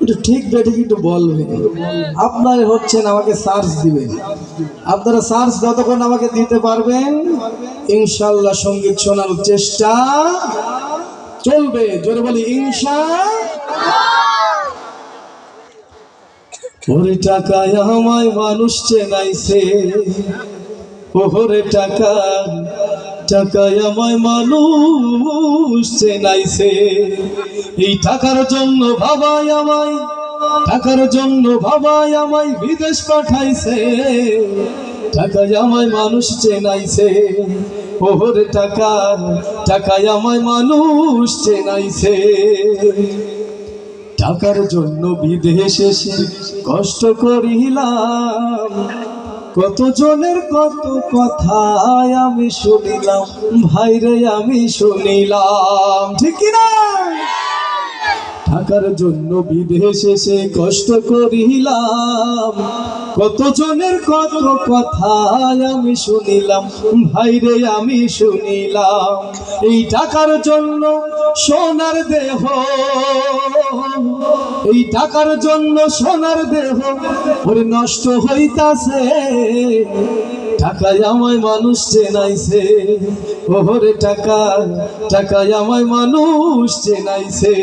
একটু ঠিক বেঠিক একটু বলবে। আপনার হচ্ছেন আমাকে সার্চ দিবেন, আপনারা সার্চ যতক্ষণ আমাকে দিতে পারবেন ইনশাআল্লাহ সঙ্গীত শোনার চেষ্টা চলবে। জোরে বলি ওরে টাকায় আমায় মানুষ চেনাইছে, ওরে টাকা টাকায় আমায় মানুষ চেনাইছে। এই টাকার জন্য বাবাই আমায়, টাকার জন্য বাবাই আমায় বিদেশ পাঠাইছে। টাকায় আমায় মানুষ চেনাইছে, ওরে টাকা টাকায় আমায় মানুষ চেনাইছে। টাকার জন্য বিদেশে এসে কষ্ট করিলাম, কত জনের কত কথায় আমি শুনিলাম, ভাইরে আমি শুনিলাম, ঠিক কিনা? টাকার জন্য বিদেশে এসে কষ্ট করিলাম, কত জনের কত কথায় আমি শুনিলাম, ভাইরে আমি শুনিলাম। এই টাকার জন্য সোনার দেহ, এই টাকার জন্য সোনার দেহ ওরে নষ্ট হইতাছে। টাকায় আমায় মানুষ চেনাইছে, ওরে টাকা টাকায় আমায় মানুষ চেনাইছে।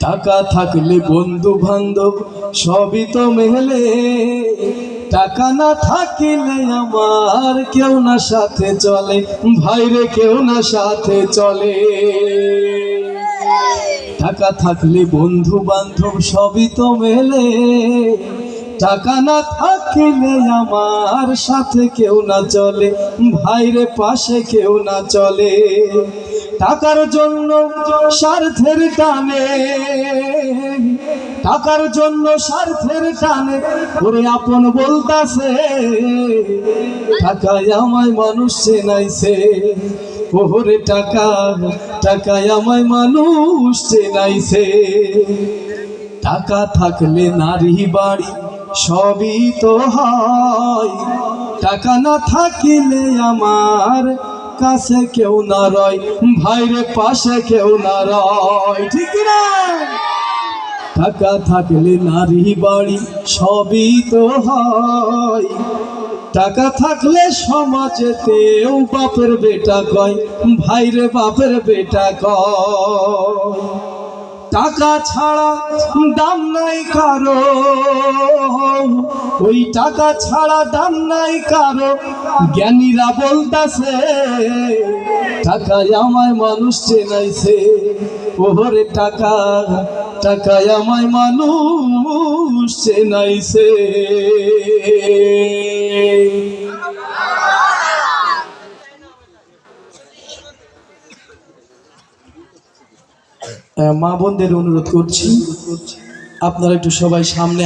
টাকা থাকলে বন্ধু বান্ধব সবই তো মেলে, টাকা না থাকিলে আমার কেউ না সাথে চলে, ভাইরে কেউ না সাথে চলে। টাকা থাকলে বন্ধু বান্ধব সবই তো মেলে, টাকা না থাকিলে আমার সাথে কেউ না চলে, ভাইরে পাশে কেউ না চলে। টাকার জন্য স্বার্থের টানে, টাকার জন্য স্বার্থের টানে ওরে আপন বলতাছে। টাকায় আমায় মানুষ চেনাইছে, ওরে টাকা টাকায় আমায় মানুষ চেনাইছে। টাকা থাকলে নারী বাড়ি সবই তো হয়, টাকা না থাকিলে আমার কাছে কেউ না রয়, ভাইরে পাশে কেউ না রয়, ঠিক না? টাকা থাকলে নারী বাড়ি সবই তো হয়, টাকা থাকলে সমাজেতেও বাপের বেটা কয়, ভাইরে বাপের বেটা কয়। টাকা ছাড়া দাম নাই কারো, ওই টাকা ছাড়া দাম নাই কারো, জ্ঞানীরা বলতাছে। টাকায় আমায় মানুষ চেনাইছে, ওরে টাকা টাকায় আমায় মানুষ চেনাইছে। মা বোনদের অনুরোধ করছি আপনারা একটু সবাই সামনে